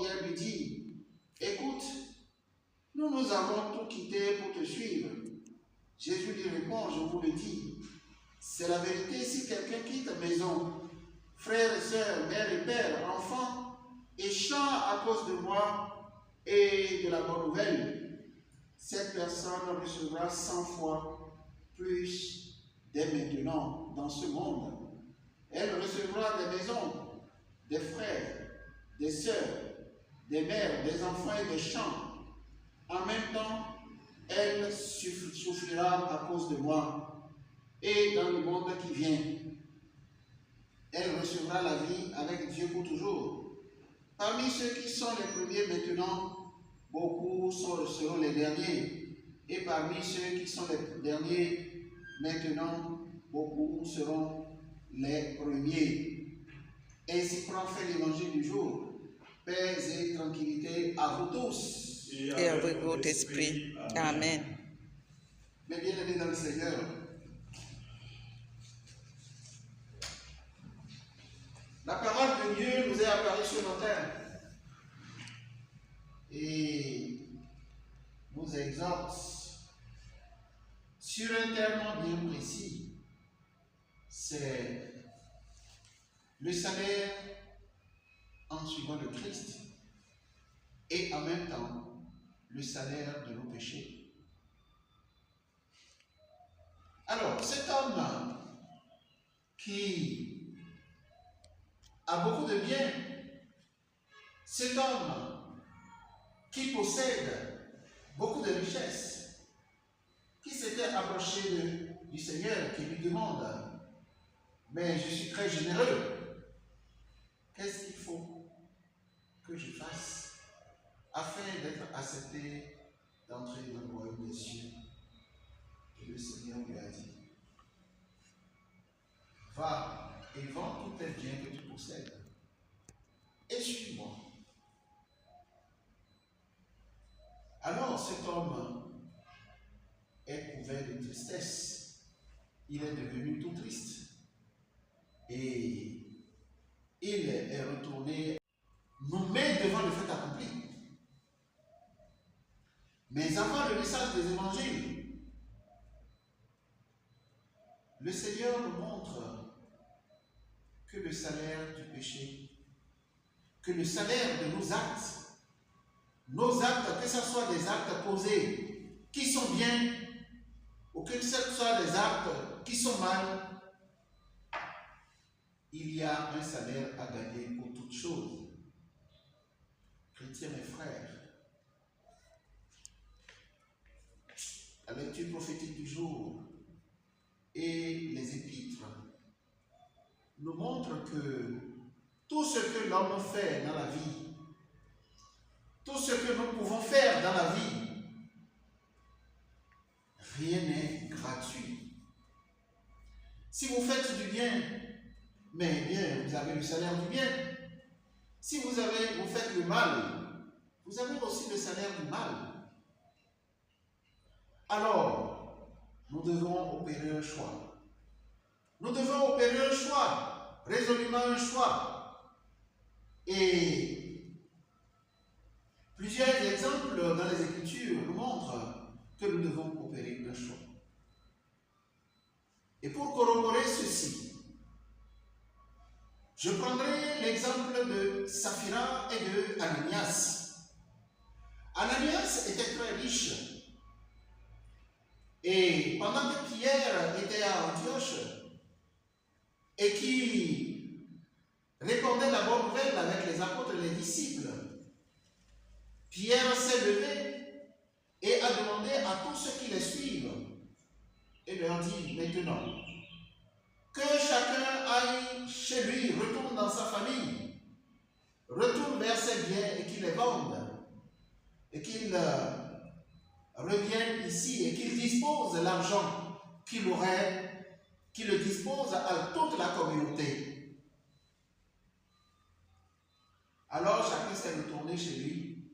Pierre lui dit, écoute, nous avons tout quitté pour te suivre. Jésus lui répond, je vous le dis, c'est la vérité, si quelqu'un quitte maison, frères et sœurs, mère et père, enfants, et chante à cause de moi et de la bonne nouvelle, cette personne recevra 100 fois plus dès maintenant dans ce monde. Elle recevra des maisons, des frères, des sœurs, des mères, des enfants et des champs. En même temps, elle souffrira à cause de moi. Et dans le monde qui vient, elle recevra la vie avec Dieu pour toujours. Parmi ceux qui sont les premiers maintenant, beaucoup seront les derniers. Et parmi ceux qui sont les derniers maintenant, beaucoup seront les premiers. Ainsi prend fait l'évangile du jour. Paix et tranquillité à vous tous. Et avec votre esprit. Amen. Mes bien-aimés dans le Seigneur, la parole de Dieu nous est apparue sur nos terres et nous exhorte sur un terme bien précis. C'est le salaire en suivant le Christ et en même temps le salaire de nos péchés. Alors, cet homme qui a beaucoup de biens, cet homme qui possède beaucoup de richesses, qui s'était approché du Seigneur, qui lui demande, mais je suis très généreux, qu'est-ce qu'il faut que je fasse afin d'être accepté d'entrer dans le royaume des cieux? Et le Seigneur lui a dit, va et vends tous tes biens que tu possèdes et suis-moi. Alors cet homme est couvert de tristesse. Il est devenu tout triste. Et il est retourné, nous met devant le fait accompli. Mais avant le message des évangiles, le Seigneur nous montre que le salaire du péché, que le salaire de nos actes, que ce soit des actes posés qui sont bien ou que ce soit des actes qui sont mal, il y a un salaire à gagner pour toutes choses. Chrétiens et frères, la lecture prophétique du jour et les épîtres nous montrent que tout ce que l'homme fait dans la vie, tout ce que nous pouvons faire dans la vie, rien n'est gratuit. Si vous faites du bien, mais bien, vous avez le salaire du bien. Si vous faites le mal, vous avez aussi le salaire du mal. Alors, nous devons opérer un choix. Nous devons opérer un choix, résolument un choix. Et plusieurs exemples dans les Écritures nous montrent que nous devons opérer un choix. Et pour corroborer ceci, je prendrai l'exemple de Saphira et de Ananias. Ananias était très riche. Et pendant que Pierre était à Antioche et qui répandait la bonne nouvelle avec les apôtres et les disciples, Pierre s'est levé et a demandé à tous ceux qui les suivent et leur dit maintenant que chacun aille chez lui, retourne dans sa famille, retourne vers ses biens et qu'il les vende et qu'il revienne ici et qu'il dispose de l'argent qu'il aurait, qu'il le dispose à toute la communauté. Alors chacun s'est retourné chez lui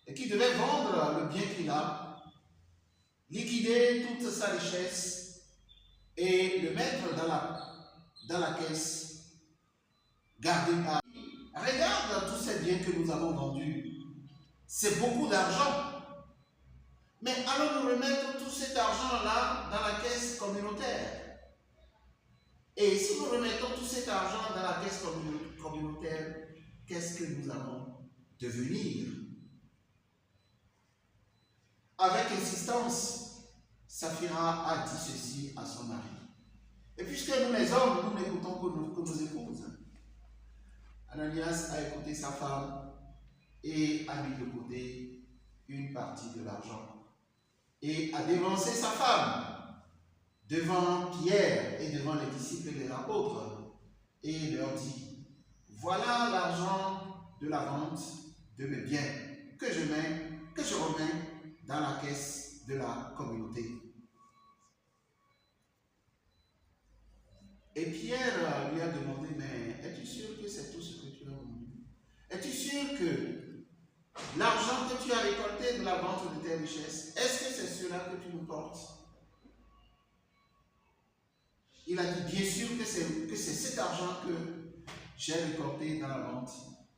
et qui devait vendre le bien qu'il a, liquider toute sa richesse et le mettre dans la caisse gardée par regarde tous ces biens que nous avons vendus. C'est beaucoup d'argent. Mais allons nous remettre tout cet argent-là dans la caisse communautaire. Et si nous remettons tout cet argent dans la caisse communautaire, qu'est-ce que nous allons devenir? Avec insistance, Saphira a dit ceci à son mari. Et puisque nous les hommes, nous n'écoutons que nos épouses, Ananias a écouté sa femme et a mis de côté une partie de l'argent et a dévancé sa femme devant Pierre et devant les disciples et les apôtres et leur dit: voilà l'argent de la vente de mes biens que je remets dans la caisse de la communauté. Et Pierre lui a demandé: mais es-tu sûr que c'est tout ce que tu as vendu? Es-tu sûr que l'argent que tu as récolté de la vente de tes richesses, est-ce que c'est cela que tu nous portes? Il a dit: bien sûr que c'est cet argent que j'ai récolté dans la vente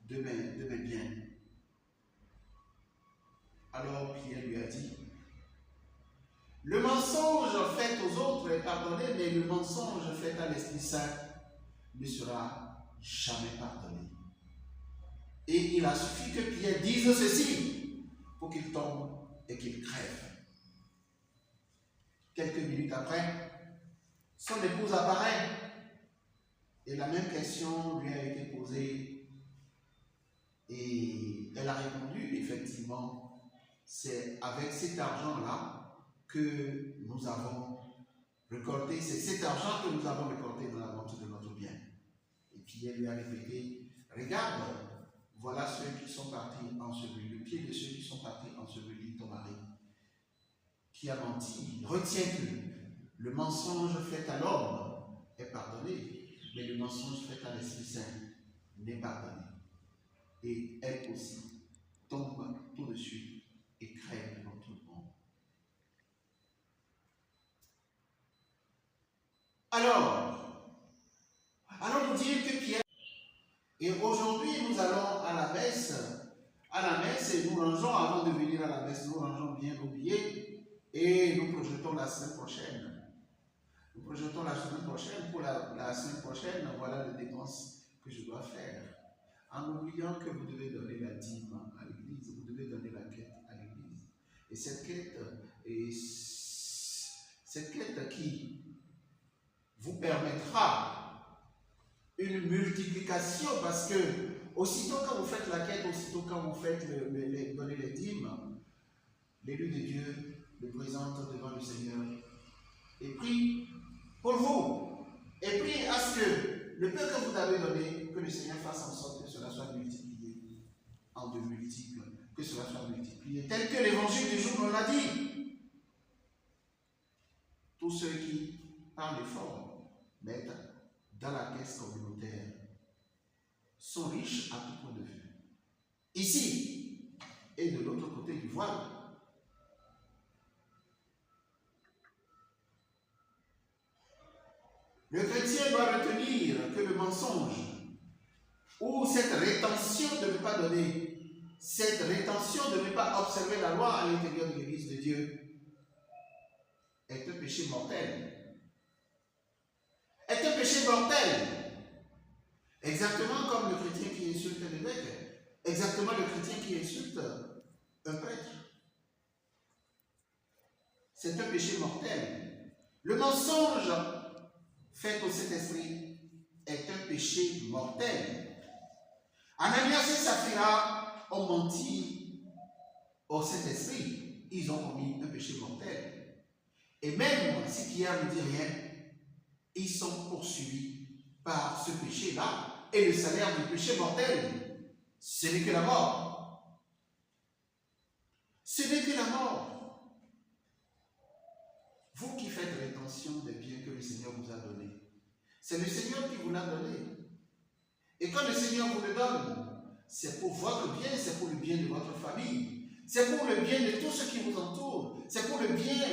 de mes biens. Alors Pierre lui a dit: le mensonge fait aux autres est pardonné, mais le mensonge fait à l'Esprit Saint ne sera jamais pardonné. Et il a suffi que Pierre dise ceci pour qu'il tombe et qu'il crève. Quelques minutes après, son épouse apparaît et la même question lui a été posée et elle a répondu: effectivement, c'est avec cet argent-là que nous avons récolté, c'est cet argent que nous avons récolté dans la vente de notre bien. Et puis elle lui a répété: regarde, voilà ceux qui sont partis ensevelis, le pied de ceux qui sont partis ensevelis, ton mari, qui a menti. Retiens que le mensonge fait à l'homme est pardonné, mais le mensonge fait à l'Esprit Saint n'est pardonné. Et elle aussi tombe tout de suite et crève devant tout le monde. Alors, allons nous dire que Pierre... Et aujourd'hui, nous allons à la messe et nous rangeons, avant de venir à la messe, nous rangeons bien nos billets et nous projetons la semaine prochaine. Nous projetons la semaine prochaine. Pour la semaine prochaine, voilà les dépenses que je dois faire. En oubliant que vous devez donner la dîme à l'église, vous devez donner la quête à l'église. Et cette quête qui vous permettra une multiplication, parce que aussitôt quand vous faites la quête, aussitôt quand vous faites donner les dîmes, l'élu de Dieu le présente devant le Seigneur et prie pour vous, et prie à ce que le peu que vous avez donné, que le Seigneur fasse en sorte que cela soit multiplié en de multiples, que cela soit multiplié, tel que l'évangile du jour nous l'a dit. Tous ceux qui, par l'effort, mettent dans la caisse communautaire sont riches à tout point de vue. Ici et de l'autre côté du voile. Le chrétien doit retenir que le mensonge ou cette rétention de ne pas donner, cette rétention de ne pas observer la loi à l'intérieur de l'Église de Dieu est un péché mortel. Est un péché mortel. Exactement comme le chrétien qui insulte l'évêque, exactement le chrétien qui insulte un prêtre. C'est un péché mortel. Le mensonge fait au Saint-Esprit est un péché mortel. Ananias et Saphira ont menti au Saint-Esprit. Ils ont commis un péché mortel. Et même si Pierre ne dit rien, ils sont poursuivis par ce péché-là. Et le salaire du péché mortel, ce n'est que la mort. Ce n'est que la mort. Vous qui faites rétention des biens que le Seigneur vous a donnés, c'est le Seigneur qui vous l'a donné. Et quand le Seigneur vous le donne, c'est pour votre bien, c'est pour le bien de votre famille, c'est pour le bien de tous ceux qui vous entourent, c'est pour le bien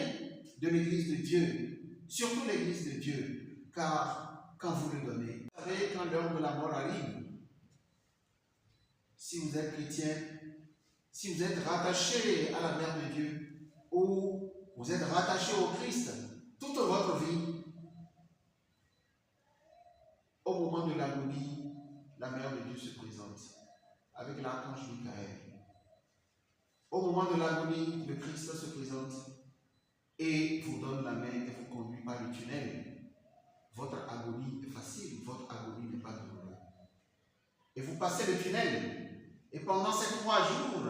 de l'Église de Dieu, surtout l'Église de Dieu, car quand vous le donnez, vous savez, quand l'heure de la mort arrive, si vous êtes chrétien, si vous êtes rattaché à la Mère de Dieu, ou vous êtes rattaché au Christ toute votre vie, au moment de l'agonie, la Mère de Dieu se présente avec l'archange Michael. Au moment de l'agonie, le Christ se présente et vous donne la main et vous conduit par le tunnel. Votre agonie est facile, votre agonie n'est pas douloureuse. Et vous passez le tunnel, et pendant ces 3 jours,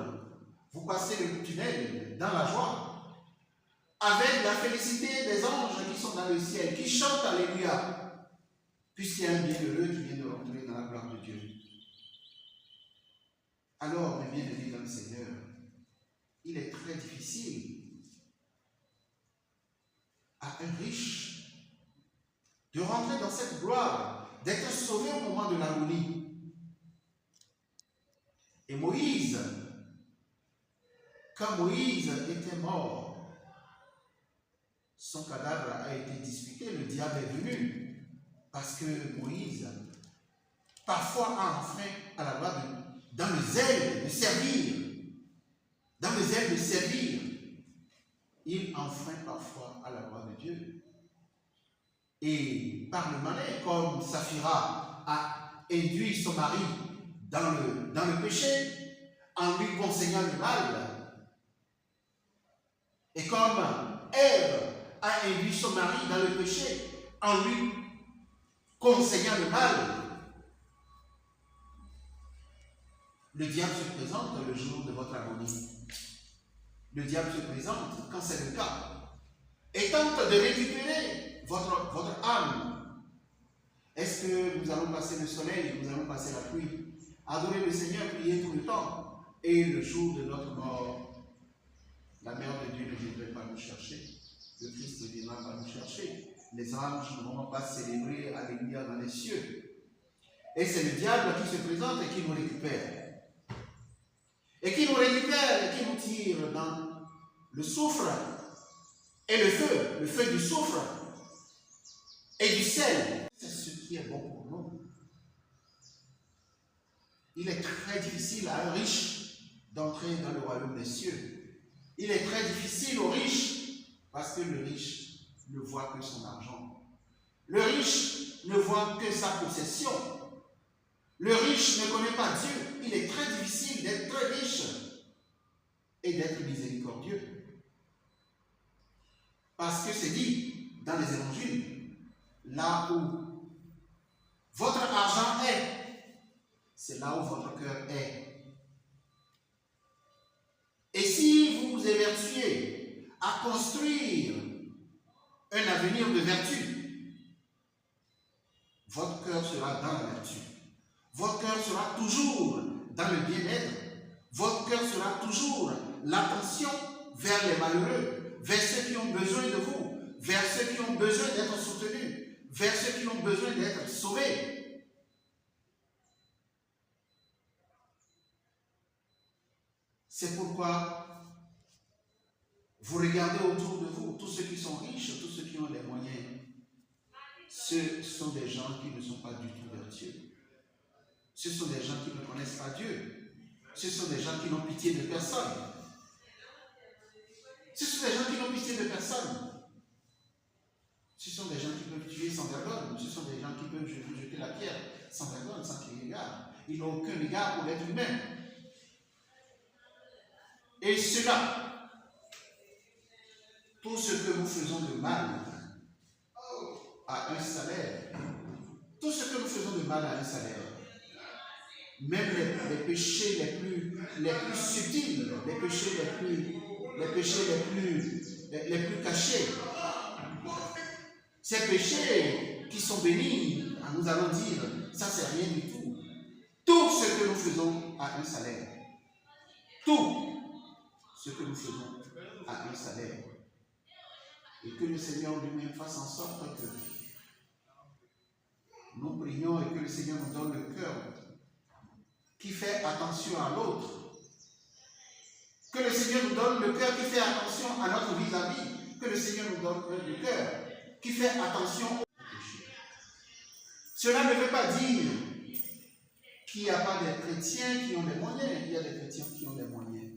vous passez le tunnel dans la joie, avec la félicité des anges qui sont dans le ciel, qui chantent Alléluia, puisqu'il y a un bienheureux qui vient de rentrer dans la gloire de Dieu. Alors, mes bien-aimés dans le Seigneur, il est très difficile à un riche de rentrer dans cette gloire, d'être sauvé au moment de l'agonie. Et Moïse, quand Moïse était mort, son cadavre a été disputé, le diable est venu, parce que Moïse, parfois a enfreint à la loi dans le zèle de servir, il enfreint parfois à la loi de Dieu. Et par le malin, comme Saphira a induit son mari dans le péché, en lui conseillant le mal, et comme Ève a induit son mari dans le péché, en lui conseillant le mal, le diable se présente le jour de votre agonie. Le diable se présente quand c'est le cas et tente de récupérer votre âme. Est-ce que nous allons passer le soleil, nous allons passer la pluie, adorer le Seigneur, prier tout le temps, et le jour de notre mort, la Mère de Dieu ne viendrait pas nous chercher, le Christ ne viendra pas nous chercher, les anges ne vont pas célébrer Alléluia dans les cieux. Et c'est le diable qui se présente et qui nous récupère. Et qui nous récupère et qui nous tire dans le soufre et le feu du soufre et du sel. C'est ce qui est bon pour nous. Il est très difficile à un riche d'entrer dans le royaume des cieux. Il est très difficile au riche parce que le riche ne voit que son argent. Le riche ne voit que sa possession. Le riche ne connaît pas Dieu. Il est très difficile d'être très riche et d'être miséricordieux. Parce que c'est dit dans les évangiles, là où votre argent est, c'est là où votre cœur est. Et si vous vous évertuez à construire un avenir de vertu, votre cœur sera dans la vertu. Votre cœur sera toujours dans le bien-être. Votre cœur sera toujours l'attention vers les malheureux, vers ceux qui ont besoin de vous, vers ceux qui ont besoin d'être soutenus, vers ceux qui ont besoin d'être sauvés. C'est pourquoi vous regardez autour de vous, tous ceux qui sont riches, tous ceux qui ont les moyens, ce sont des gens qui ne sont pas du tout vertueux. Ce sont des gens qui ne connaissent pas Dieu. Ce sont des gens qui n'ont pitié de personne. Ce sont des gens qui n'ont pitié de personne. Ce sont des gens qui peuvent tuer sans vergogne. Ce sont des gens qui peuvent jeter la pierre sans vergogne, sans qu'il y ait égard. Ils n'ont aucun égard pour l'être humain. Et cela, tout ce que nous faisons de mal à un salaire, tout ce que nous faisons de mal à un salaire, même les péchés les plus subtils, les péchés les plus cachés, ces péchés qui sont bénis, nous allons dire, ça c'est rien du tout. Tout ce que nous faisons à un salaire, tout ce que nous faisons à un salaire, et que le Seigneur lui-même fasse en sorte que nous prions et que le Seigneur nous donne le cœur qui fait attention à l'autre. Que le Seigneur nous donne le cœur qui fait attention à notre vis-à-vis. Que le Seigneur nous donne le cœur qui fait attention au péché. Cela ne veut pas dire qu'il n'y a pas des chrétiens qui ont des moyens. Il y a des chrétiens qui ont des moyens.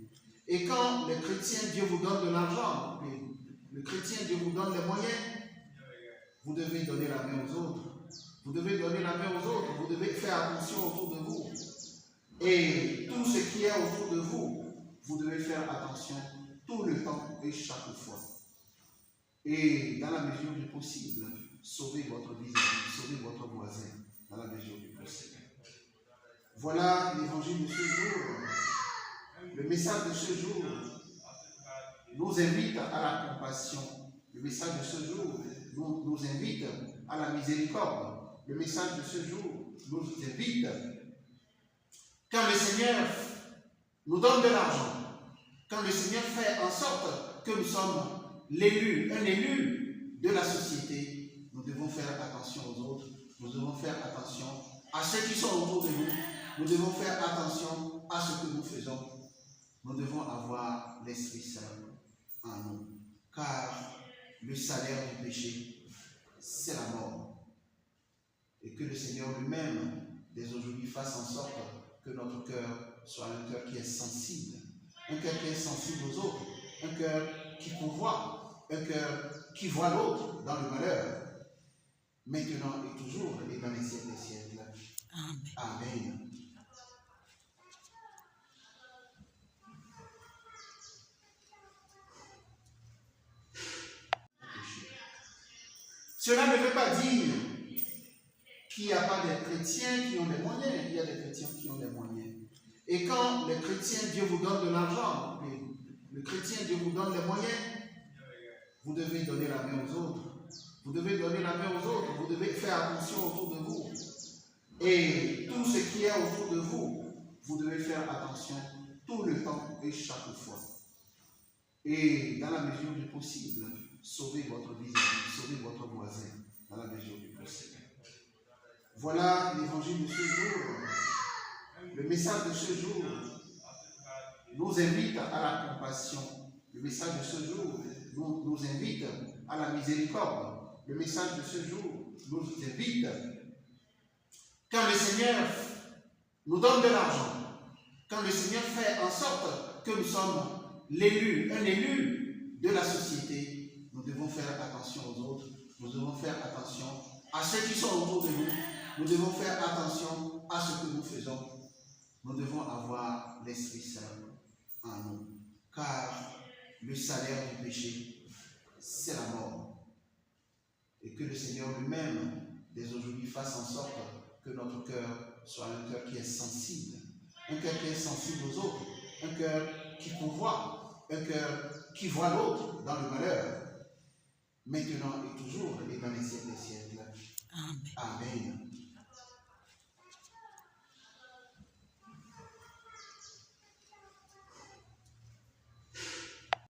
Et quand les chrétiens, Dieu vous donne de l'argent, le chrétien, Dieu vous donne les moyens, vous devez donner la main aux autres. Vous devez donner la main aux autres. Vous devez faire attention autour de vous. Et tout ce qui est autour de vous, vous devez faire attention tout le temps et chaque fois. Et dans la mesure du possible, sauvez votre vis-à-vis, sauvez votre voisin, dans la mesure du possible. Voilà l'évangile de ce jour. Le message de ce jour nous invite à la compassion. Le message de ce jour nous invite à la miséricorde. Le message de ce jour nous invite, quand le Seigneur nous donne de l'argent, quand le Seigneur fait en sorte que nous sommes l'élu, un élu de la société, nous devons faire attention aux autres, nous devons faire attention à ceux qui sont autour de nous, nous devons faire attention à ce que nous faisons. Nous devons avoir l'Esprit Saint en nous, car le salaire du péché, c'est la mort. Et que le Seigneur lui-même, dès aujourd'hui, fasse en sorte que notre cœur soit un cœur qui est sensible, un cœur qui est sensible aux autres, un cœur qui pourvoit, un cœur qui voit l'autre dans le malheur, maintenant et toujours, et dans les siècles des siècles. Amen. Amen. Cela ne veut pas dire qu'il n'y a pas des chrétiens qui ont des moyens. Il y a des chrétiens qui ont des moyens. Et quand les chrétiens, Dieu vous donne de l'argent, le chrétien, Dieu vous donne les moyens, vous devez donner la main aux autres. Vous devez donner la main aux autres. Vous devez faire attention autour de vous. Et tout ce qui est autour de vous, vous devez faire attention tout le temps et chaque fois. Et dans la mesure du possible, sauvez votre vis-à-vis, sauvez votre voisin, dans la mesure du possible. Voilà l'évangile de ce jour. Le message de ce jour nous invite à la compassion. Le message de ce jour nous invite à la miséricorde. Le message de ce jour nous invite, quand le Seigneur nous donne de l'argent, quand le Seigneur fait en sorte que nous sommes l'élu, un élu de la société, nous devons faire attention aux autres, nous devons faire attention à ceux qui sont autour de nous, nous devons faire attention à ce que nous faisons. Nous devons avoir l'Esprit Saint en nous, car le salaire du péché, c'est la mort. Et que le Seigneur lui-même, dès aujourd'hui, fasse en sorte que notre cœur soit un cœur qui est sensible aux autres, un cœur qui pourvoit, un cœur qui voit l'autre dans le malheur, maintenant et toujours, et dans les siècles des siècles. Amen. Amen.